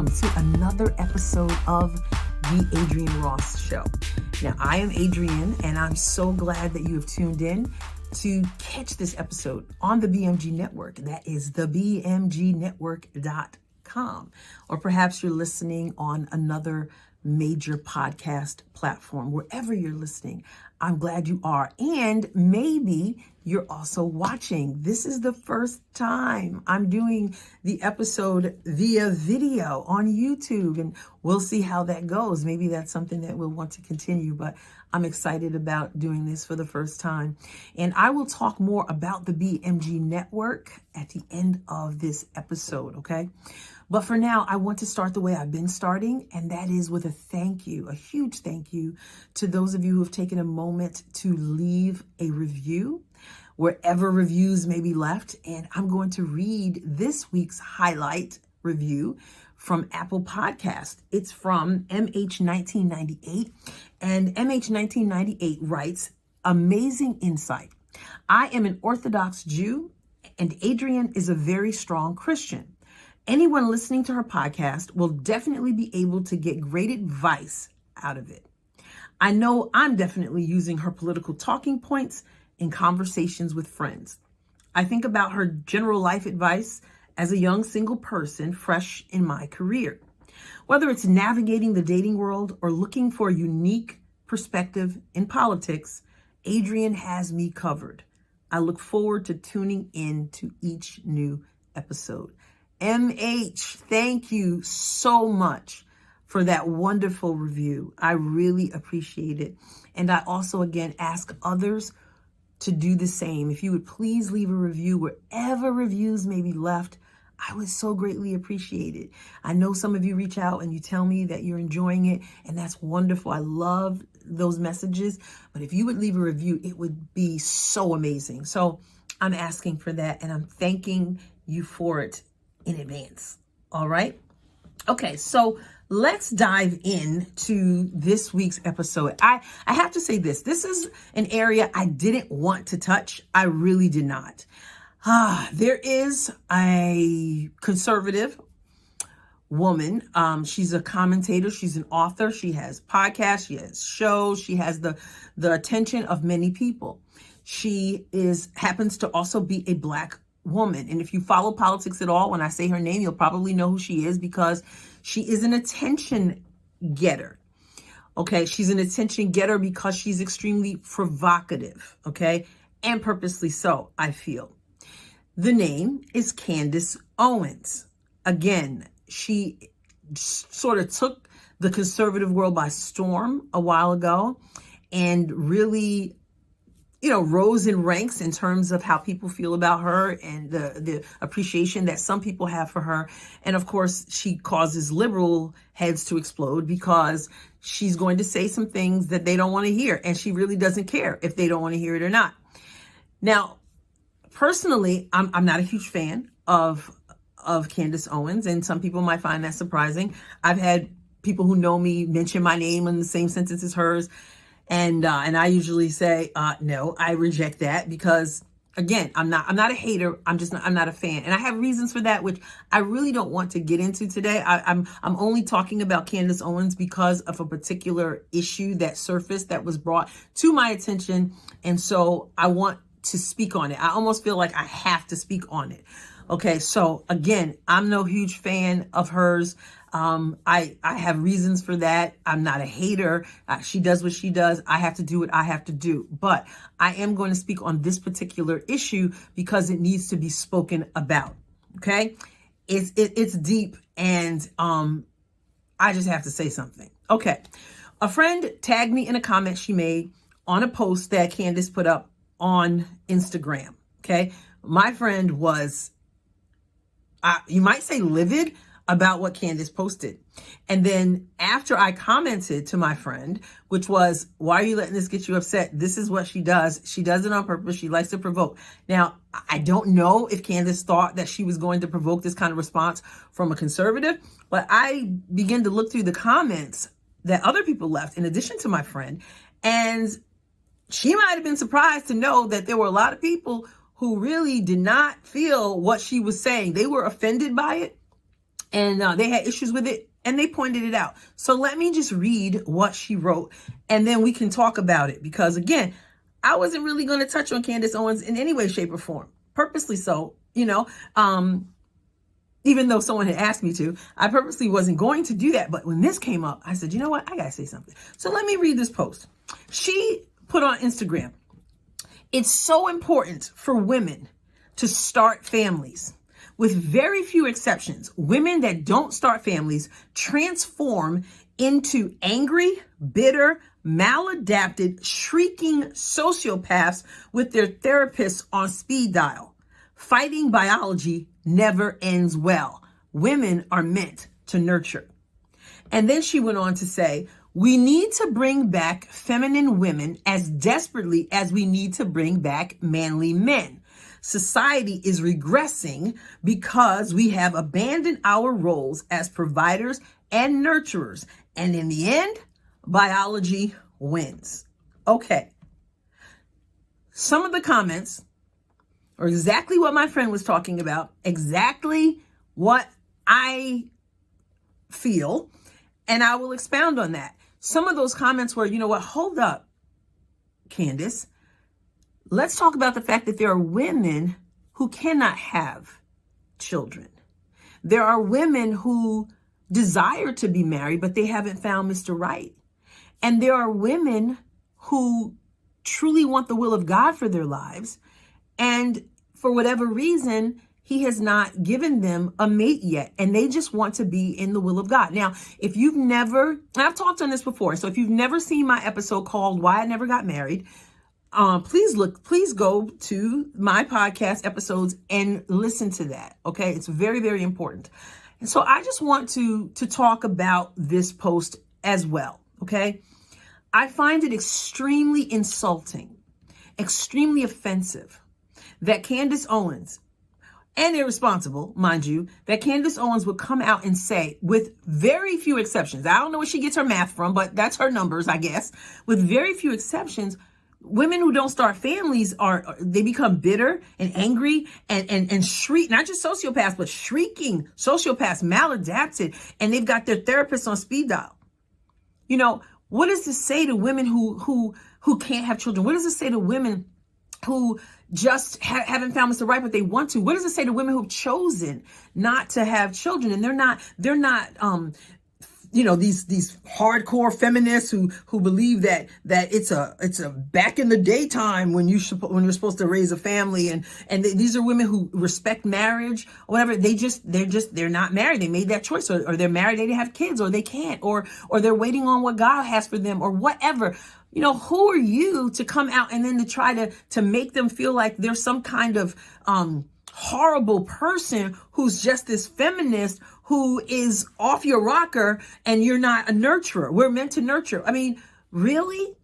welcome to another episode of The Adrienne Ross Show. Now, I am Adrienne, and I'm so glad that you have tuned in to catch this episode on the BMG Network. That is thebmgnetwork.com. Or perhaps you're listening on another major podcast platform. Wherever you're listening, I'm glad you are. And maybe you're also watching. This is the first time I'm doing the episode via video on YouTube, and we'll see how that goes. Maybe that's something that we'll want to continue, but I'm excited about doing this for the first time. And I will talk more about the BMG Network at the end of this episode, okay? But for now, I want to start the way I've been starting, and that is with a thank you, a huge thank you to those of you who have taken a moment to leave a review, wherever reviews may be left. And I'm going to read this week's highlight review from Apple Podcast. It's from MH1998, and MH1998 writes, "Amazing insight. I am an Orthodox Jew, and Adrienne is a very strong Christian. Anyone listening to her podcast will definitely be able to get great advice out of it. I know I'm definitely using her political talking points in conversations with friends. I think about her general life advice as a young single person fresh in my career. Whether it's navigating the dating world or looking for a unique perspective in politics, Adrienne has me covered. I look forward to tuning in to each new episode." MH, thank you so much for that wonderful review. I really appreciate it. And I also, again, ask others to do the same. If you would please leave a review wherever reviews may be left, I would so greatly appreciate it. I know some of you reach out and you tell me that you're enjoying it, and that's wonderful. I love those messages. But if you would leave a review, it would be so amazing. So I'm asking for that, and I'm thanking you for it in advance. All right. Okay. So let's dive into this week's episode. I have to say this is an area I didn't want to touch. I really did not. There is a conservative woman. She's a commentator. She's an author. She has podcasts. She has shows. She has the attention of many people. She happens to also be a Black woman. And if you follow politics at all, when I say her name, you'll probably know who she is, because she is an attention getter. Okay. She's an attention getter because she's extremely provocative. Okay. And purposely so, I feel. The name is Candace Owens. Again, she sort of took the conservative world by storm a while ago and really rose in ranks in terms of how people feel about her and the appreciation that some people have for her. And of course, she causes liberal heads to explode because she's going to say some things that they don't want to hear. And she really doesn't care if they don't want to hear it or not. Now, personally, I'm not a huge fan of Candace Owens, and some people might find that surprising. I've had people who know me mention my name in the same sentence as hers. And I usually say, no, I reject that because, again, I'm not a hater. I'm not a fan. And I have reasons for that, which I really don't want to get into today. I'm only talking about Candace Owens because of a particular issue that surfaced that was brought to my attention. And so I want to speak on it. I almost feel like I have to speak on it. Okay. So again, I'm no huge fan of hers. I have reasons for that. I'm not a hater. She does what she does. I have to do what I have to do. But I am going to speak on this particular issue because it needs to be spoken about. Okay. It's deep, and I just have to say something. Okay. A friend tagged me in a comment she made on a post that Candace put up on Instagram. Okay. My friend was, you might say, livid about what Candace posted. And then after I commented to my friend, which was, "Why are you letting this get you upset? This is what she does. She does it on purpose. She likes to provoke." Now, I don't know if Candace thought that she was going to provoke this kind of response from a conservative, but I began to look through the comments that other people left in addition to my friend. And she might have been surprised to know that there were a lot of people who really did not feel what she was saying. They were offended by it. and they had issues with it, and they pointed it out. So let me just read what she wrote, and then we can talk about it, because again, I wasn't really going to touch on Candace Owens in any way, shape, or form, purposely so, even though someone had asked me to. I purposely wasn't going to do that. But when this came up, I said, you know what? I got to say something. So let me read this post. She put on Instagram, "It's so important for women to start families. With very few exceptions, women that don't start families transform into angry, bitter, maladapted, shrieking sociopaths with their therapists on speed dial. Fighting biology never ends well. Women are meant to nurture." And then she went on to say, "We need to bring back feminine women as desperately as we need to bring back manly men. Society is regressing because we have abandoned our roles as providers and nurturers. And in the end, biology wins." Okay. Some of the comments are exactly what my friend was talking about, exactly what I feel, and I will expound on that. Some of those comments were, you know what, hold up, Candace. Let's talk about the fact that there are women who cannot have children. There are women who desire to be married, but they haven't found Mr. Right. And there are women who truly want the will of God for their lives, and for whatever reason, he has not given them a mate yet, and they just want to be in the will of God. Now, if you've never, and I've talked on this before, so if you've never seen my episode called "Why I Never Got Married," please go to my podcast episodes and listen to that. Okay. It's very, very important. And so I just want to talk about this post as well. Okay. I find it extremely insulting, extremely offensive that Candace Owens, and irresponsible, mind you, that Candace Owens would come out and say, with very few exceptions, I don't know where she gets her math from, but that's her numbers, I guess, with very few exceptions, women who don't start families they become bitter and angry and shriek, not just sociopaths, but shrieking sociopaths, maladapted, and they've got their therapists on speed dial. You know, what does this say to women who can't have children? What does it say to women who just haven't found Mr. Right, but they want to? What does it say to women who've chosen not to have children? And they're not these hardcore feminists who believe that it's a back in the daytime when you're supposed to raise a family, and these are women who respect marriage or whatever. They're not married. They made that choice, or they're married, they didn't have kids, or they can't, or they're waiting on what God has for them, or whatever. You know, who are you to come out and then to try to make them feel like they're some kind of horrible person who's just this feminist who is off your rocker, and you're not a nurturer? We're meant to nurture. I mean, really?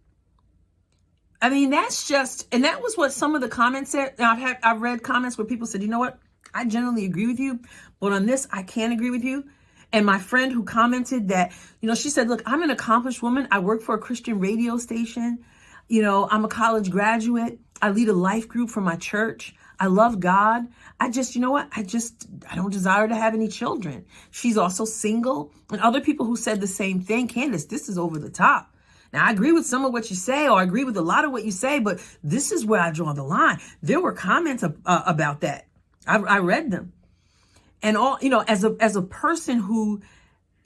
I mean, that's just, and that was what some of the comments said. I've read comments where people said, you know what, I generally agree with you, but on this, I can't agree with you. And my friend who commented that, she said, look, I'm an accomplished woman. I work for a Christian radio station. I'm a college graduate. I lead a life group for my church. I love God. I don't desire to have any children. She's also single. And other people who said the same thing, Candace, this is over the top. Now, I agree with some of what you say, or I agree with a lot of what you say, but this is where I draw the line. There were comments about that. I read them. And as a person who,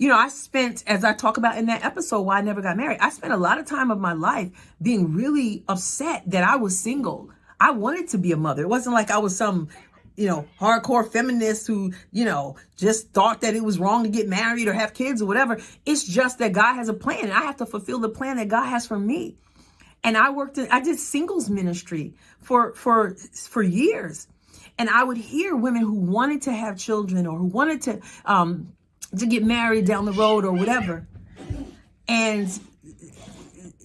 I spent, as I talk about in that episode, Why I Never Got Married, I spent a lot of time of my life being really upset that I was single. I wanted to be a mother. It wasn't like I was some, hardcore feminist who, just thought that it was wrong to get married or have kids or whatever. It's just that God has a plan, and I have to fulfill the plan that God has for me. And I did singles ministry for years. And I would hear women who wanted to have children, or who wanted to get married down the road or whatever. And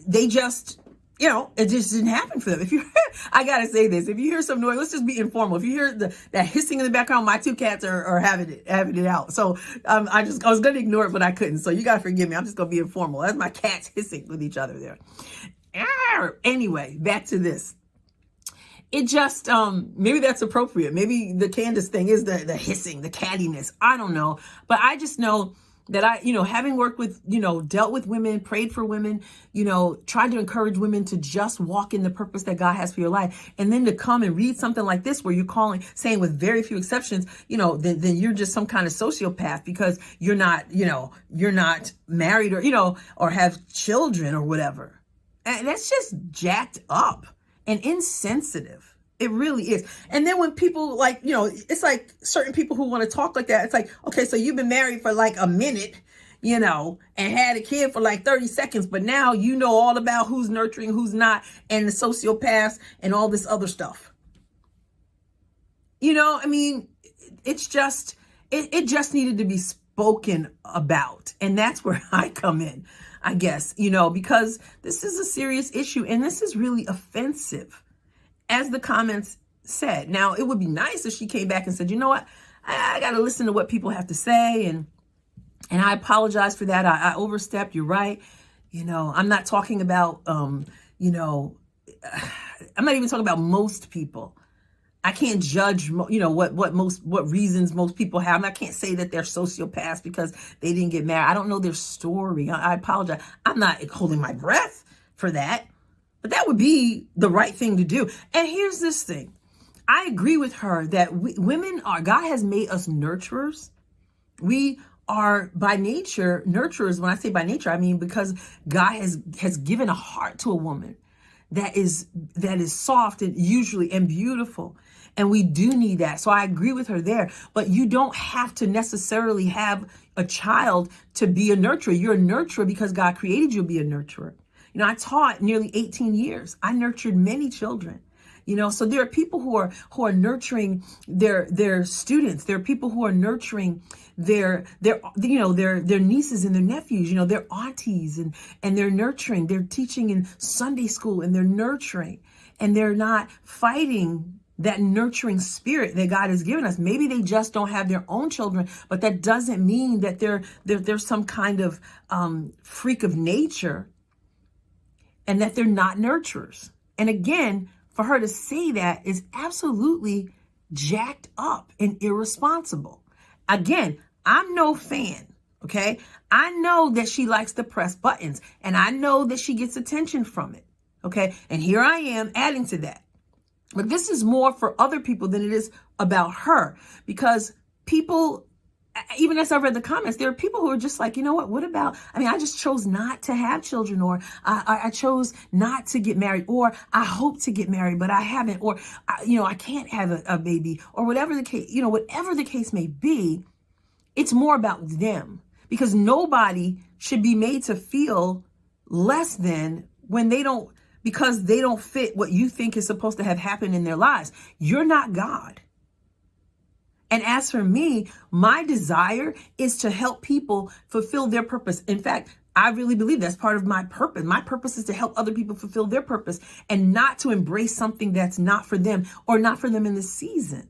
they just, it just didn't happen for them. I got to say this, if you hear some noise, let's just be informal. If you hear that hissing in the background, my two cats are having it out. So I was going to ignore it, but I couldn't. So you got to forgive me. I'm just going to be informal. That's my cats hissing with each other there. Anyway, back to this. it just, maybe that's appropriate. Maybe the Candace thing is the hissing, the cattiness. I don't know. But I just know that having worked with, dealt with women, prayed for women, tried to encourage women to just walk in the purpose that God has for your life. And then to come and read something like this, where you're saying with very few exceptions, then you're just some kind of sociopath because you're not married or have children or whatever. And that's just jacked up and insensitive. It really is. And then when people it's like certain people who want to talk like that, it's like, okay, so you've been married for like a minute, and had a kid for like 30 seconds, but now you know all about who's nurturing, who's not, and the sociopaths and all this other stuff. It's just, it just needed to be spoken about. And that's where I come in, I guess, because this is a serious issue and this is really offensive, as the comments said. Now, it would be nice if she came back and said, you know what, I got to listen to what people have to say. And I apologize for that. I overstepped. You're right. I'm not talking about, I'm not even talking about most people. I can't judge, what reasons most people have. I can't say that they're sociopaths because they didn't get married. I don't know their story. I apologize. I'm not holding my breath for that. But that would be the right thing to do. And here's this thing. I agree with her that God has made us nurturers. We are by nature nurturers. When I say by nature, I mean because God has given a heart to a woman that is soft and usually and beautiful. And we do need that. So I agree with her there. But you don't have to necessarily have a child to be a nurturer. You're a nurturer because God created you to be a nurturer. I taught nearly 18 years. I nurtured many children. So there are people who are nurturing their students. There are people who are nurturing their nieces and their nephews, their aunties, and they're nurturing. They're teaching in Sunday school and they're nurturing, and they're not fighting that nurturing spirit that God has given us. Maybe they just don't have their own children, but that doesn't mean that they're some kind of freak of nature and that they're not nurturers. And again, for her to say that is absolutely jacked up and irresponsible. Again, I'm no fan, okay? I know that she likes to press buttons, and I know that she gets attention from it, okay? And here I am adding to that. But this is more for other people than it is about her, because people, even as I read the comments, there are people who are just like, what about, I just chose not to have children, or I chose not to get married, or I hope to get married, but I haven't, or, I can't have a baby, or whatever the case may be. It's more about them, because nobody should be made to feel less than because they don't fit what you think is supposed to have happened in their lives. You're not God. And as for me, my desire is to help people fulfill their purpose. In fact, I really believe that's part of my purpose. My purpose is to help other people fulfill their purpose and not to embrace something that's not for them or not for them in this season.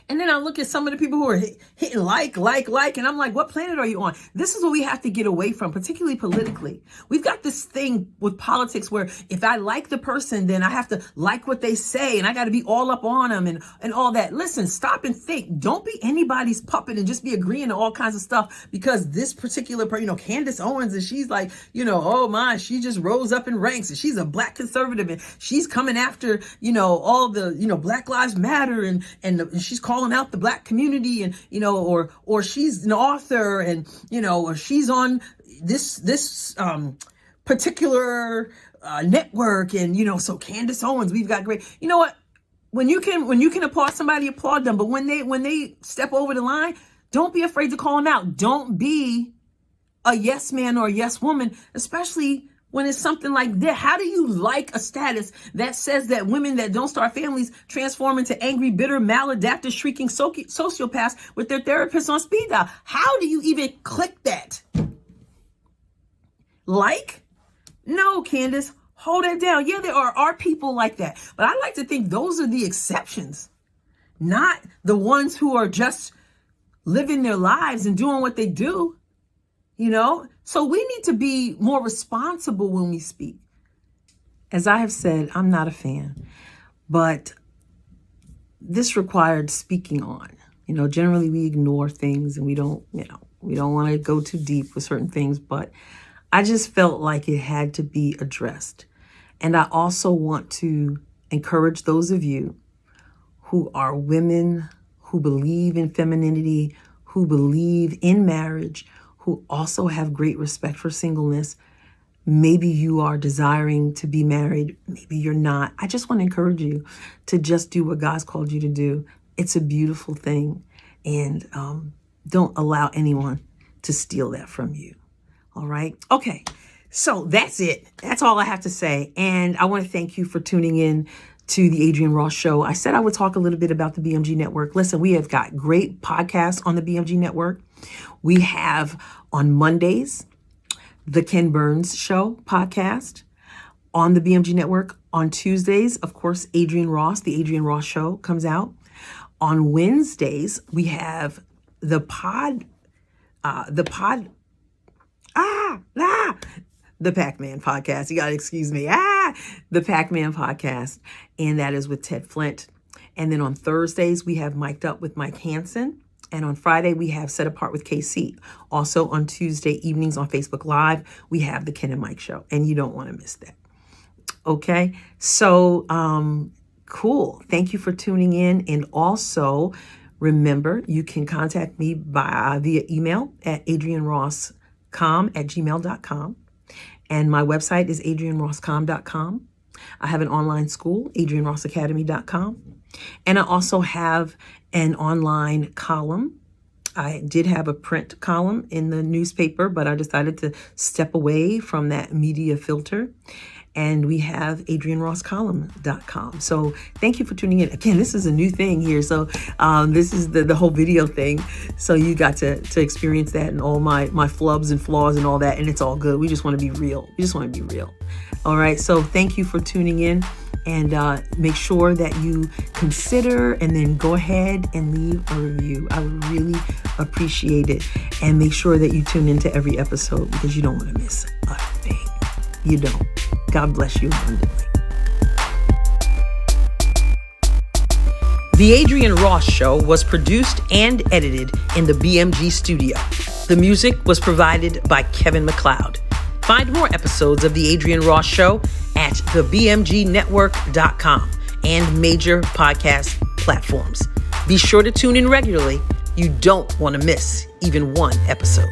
And then I look at some of the people who are hitting like, and I'm like, what planet are you on? This is what we have to get away from, particularly politically. We've got this thing with politics where if I like the person, then I have to like what they say, and I got to be all up on them and all that. Listen, stop and think. Don't be anybody's puppet and just be agreeing to all kinds of stuff because this particular person, Candace Owens, and she's like, oh my, she just rose up in ranks and she's a black conservative and she's coming after, all the, Black Lives Matter and she's calling out the black community and, or she's an author and, or she's on this particular network. And, so Candace Owens, we've got great, you know what? When you can applaud somebody, applaud them. But when they step over the line, don't be afraid to call them out. Don't be a yes man or a yes woman, especially when it's something like that. How do you like a status that says that women that don't start families transform into angry, bitter, maladaptive, shrieking sociopaths with their therapists on speed dial? How do you even click that? No, Candace, hold that down. Yeah, there are people like that. But I like to think those are the exceptions, not the ones who are just living their lives and doing what they do. So we need to be more responsible when we speak. As I have said, I'm not a fan, But this required speaking on. Generally we ignore things and we don't want to go too deep with certain things, but I just felt like it had to be addressed. And I also want to encourage those of you who are women, who believe in femininity, who believe in marriage, who also have great respect for singleness. Maybe you are desiring to be married. Maybe you're not. I just want to encourage you to just do what God's called you to do. It's a beautiful thing. And don't allow anyone to steal that from you. All right. Okay. So that's it. That's all I have to say. And I want to thank you for tuning in to the Adrienne Ross Show. I said I would talk a little bit about the BMG Network. Listen, we have got great podcasts on the BMG Network. We have on Mondays, the Ken Burns Show podcast on the BMG Network. On Tuesdays, of course, Adrienne Ross, the Adrienne Ross Show comes out. On Wednesdays, we have the Pac-Man podcast. You got to excuse me. The Pac-Man podcast. And that is with Ted Flint. And then on Thursdays, we have Mic'd Up with Mike Hansen. And on Friday, we have Set Apart with KC. Also on Tuesday evenings on Facebook Live, we have the Ken and Mike Show. And you don't want to miss that. Okay. So, cool. Thank you for tuning in. And also, remember, you can contact me via email at adriennerosscom@gmail.com. And my website is adriennerosscom.com. I have an online school, adriennerossacademy.com. And I also have an online column. I did have a print column in the newspaper, but I decided to step away from that media filter. And we have adriennerosscolumn.com. So thank you for tuning in. Again, this is a new thing here. So this is the whole video thing. So you got to experience that and all my flubs and flaws and all that. And it's all good. We just want to be real. We just want to be real. All right. So thank you for tuning in. And make sure that you consider and then go ahead and leave a review. I would really appreciate it. And make sure that you tune into every episode because you don't want to miss a thing. You don't. God bless you abundantly. The Adrienne Ross Show was produced and edited in the BMG studio. The music was provided by Kevin MacLeod. Find more episodes of The Adrienne Ross Show at thebmgnetwork.com and major podcast platforms. Be sure to tune in regularly. You don't want to miss even one episode.